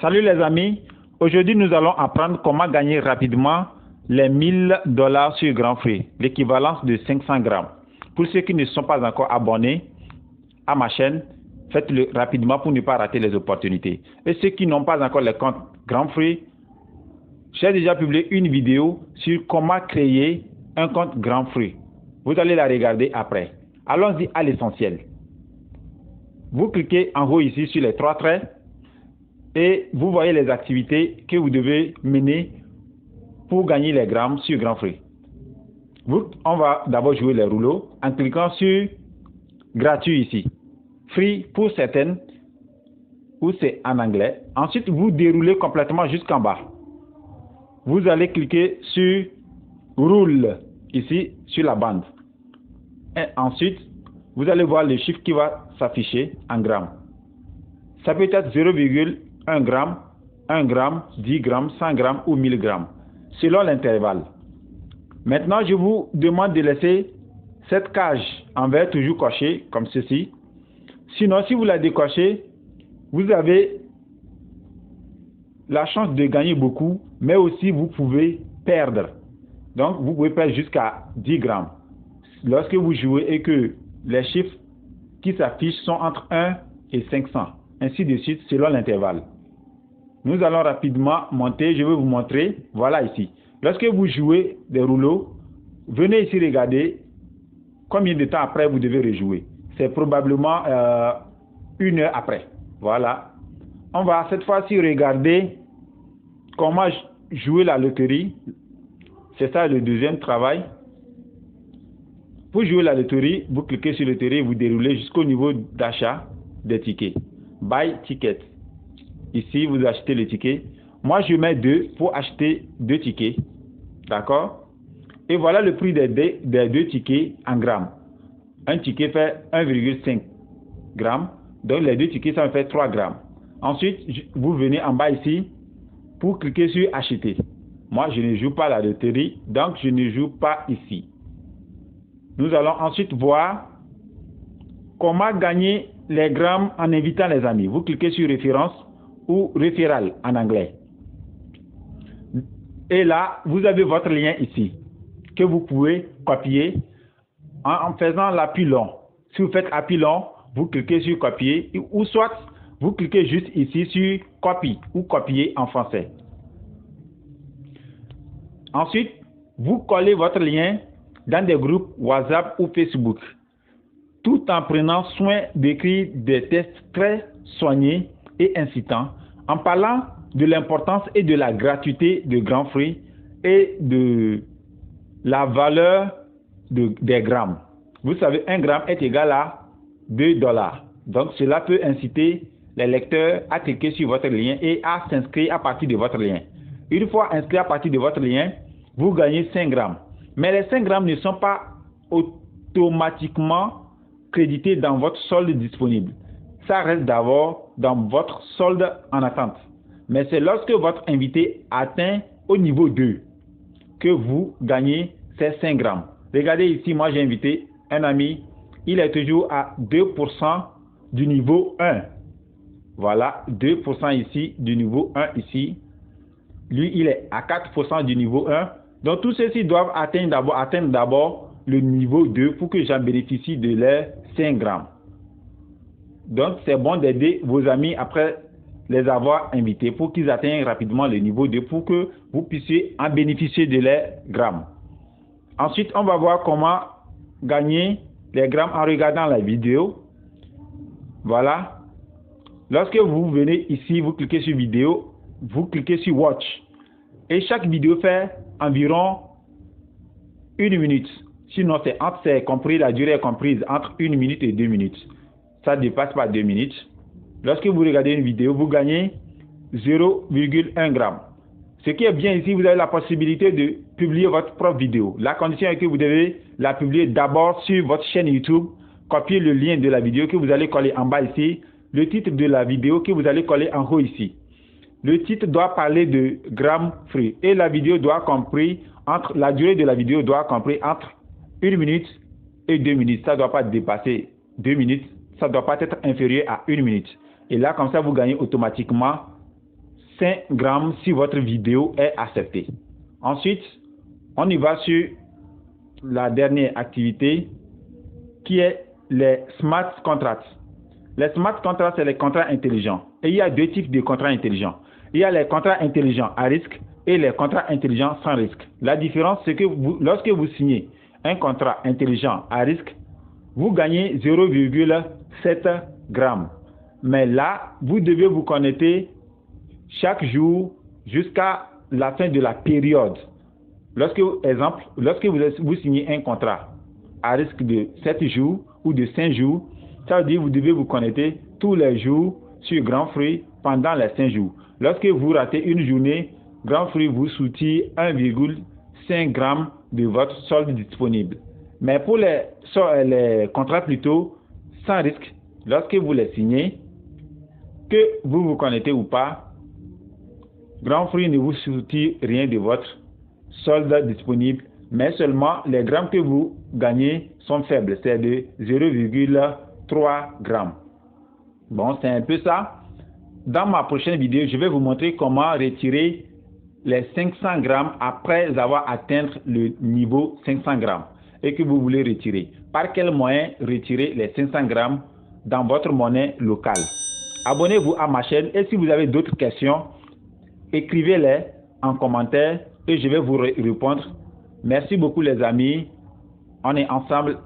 Salut les amis, aujourd'hui nous allons apprendre comment gagner rapidement les $1000 sur Grand Free, l'équivalence de 500 grammes. Pour ceux qui ne sont pas encore abonnés à ma chaîne, faites-le rapidement pour ne pas rater les opportunités. Et ceux qui n'ont pas encore le compte Grand Free, j'ai déjà publié une vidéo sur comment créer un compte Grand Free. Vous allez la regarder après. Allons-y à l'essentiel. Vous cliquez en haut ici sur les trois traits et vous voyez les activités que vous devez mener pour gagner les grammes sur Grand Free. On va d'abord jouer les rouleaux en cliquant sur gratuit ici. Free pour certaines, ou c'est en anglais. Ensuite, vous déroulez complètement jusqu'en bas. Vous allez cliquer sur roule ici sur la bande. Et ensuite, vous allez voir le chiffre qui va s'afficher en grammes. Ça peut être 0,1 gramme, 1 gramme, 10 grammes, 100 grammes ou 1000 grammes, selon l'intervalle. Maintenant, je vous demande de laisser cette cage en vert toujours cochée, comme ceci. Sinon, si vous la décochez, vous avez la chance de gagner beaucoup, mais aussi vous pouvez perdre. Donc, vous pouvez perdre jusqu'à 10 grammes. Lorsque vous jouez et que les chiffres qui s'affichent sont entre 1 et 500, ainsi de suite, selon l'intervalle. Nous allons rapidement monter, je vais vous montrer, voilà ici. Lorsque vous jouez des rouleaux, venez ici regarder combien de temps après vous devez rejouer. C'est probablement 1 heure après. Voilà. On va cette fois-ci regarder comment jouer la loterie. C'est ça le deuxième travail. Pour jouer la loterie, vous cliquez sur loterie et vous déroulez jusqu'au niveau d'achat des tickets. Buy ticket. Ici, vous achetez le ticket. Moi, je mets 2 pour acheter 2 tickets. D'accord? Et voilà le prix des 2 tickets en grammes. Un ticket fait 1,5 grammes. Donc, les 2 tickets, ça me fait 3 grammes. Ensuite, vous venez en bas ici pour cliquer sur acheter. Moi, je ne joue pas la loterie, donc je ne joue pas ici. Nous allons ensuite voir comment gagner les grammes en invitant les amis. Vous cliquez sur référence ou référal en anglais. Et là, vous avez votre lien ici que vous pouvez copier en faisant l'appui long. Si vous faites appui long, vous cliquez sur copier ou soit vous cliquez juste ici sur copie ou copier en français. Ensuite, vous collez votre lien dans des groupes WhatsApp ou Facebook, tout en prenant soin d'écrire des textes très soignés et incitants, en parlant de l'importance et de la gratuité de Grand Free et de la valeur des grammes. Vous savez, 1 gramme est égal à $2. Donc, cela peut inciter les lecteurs à cliquer sur votre lien et à s'inscrire à partir de votre lien. Une fois inscrit à partir de votre lien, vous gagnez 5 grammes. Mais les 5 grammes ne sont pas automatiquement crédités dans votre solde disponible. Ça reste d'abord dans votre solde en attente. Mais c'est lorsque votre invité atteint au niveau 2 que vous gagnez ces 5 grammes. Regardez ici, moi j'ai invité un ami, il est toujours à 2% du niveau 1. Voilà, 2% ici du niveau 1 ici. Lui, il est à 4% du niveau 1. Donc, tous ceux-ci doivent atteindre d'abord le niveau 2 pour que j'en bénéficie de leurs 5 grammes. Donc, c'est bon d'aider vos amis après les avoir invités pour qu'ils atteignent rapidement le niveau 2 pour que vous puissiez en bénéficier de leurs grammes. Ensuite, on va voir comment gagner les grammes en regardant la vidéo. Voilà. Lorsque vous venez ici, vous cliquez sur vidéo, vous cliquez sur watch. Et chaque vidéo fait environ 1 minute. Sinon, c'est compris, la durée est comprise entre 1 minute et 2 minutes. Ça ne dépasse pas 2 minutes. Lorsque vous regardez une vidéo, vous gagnez 0,1 gramme. Ce qui est bien ici, vous avez la possibilité de publier votre propre vidéo. La condition est que vous devez la publier d'abord sur votre chaîne YouTube, copier le lien de la vidéo que vous allez coller en bas ici, le titre de la vidéo que vous allez coller en haut ici. Le titre doit parler de Grand Free et la vidéo doit compris entre la durée de la vidéo doit compris entre 1 minute et 2 minutes. Ça ne doit pas dépasser 2 minutes. Ça ne doit pas être inférieur à 1 minute. Et là, comme ça, vous gagnez automatiquement 5 grammes si votre vidéo est acceptée. Ensuite, on y va sur la dernière activité qui est les smart contracts. Les smart contracts, c'est les contrats intelligents. Et il y a deux types de contrats intelligents. Il y a les contrats intelligents à risque et les contrats intelligents sans risque. La différence, c'est que lorsque vous signez un contrat intelligent à risque, vous gagnez 0,7 grammes. Mais là, vous devez vous connecter chaque jour jusqu'à la fin de la période. Lorsque vous signez un contrat à risque de 7 jours ou de 5 jours, ça veut dire que vous devez vous connecter tous les jours sur Grand Fruit pendant les 5 jours. Lorsque vous ratez une journée, Grand Fruit vous soutient 1,5 g de votre solde disponible. Mais pour les contrats plutôt sans risque, lorsque vous les signez, que vous vous connectez ou pas, Grand Fruit ne vous soutient rien de votre solde disponible, mais seulement les grammes que vous gagnez sont faibles, c'est de 0,3 grammes. Bon, c'est un peu ça. Dans ma prochaine vidéo, je vais vous montrer comment retirer les 500 grammes après avoir atteint le niveau 500 grammes et que vous voulez retirer. Par quel moyen retirer les 500 grammes dans votre monnaie locale? Abonnez-vous à ma chaîne et si vous avez d'autres questions, écrivez-les en commentaire et je vais vous répondre. Merci beaucoup les amis. On est ensemble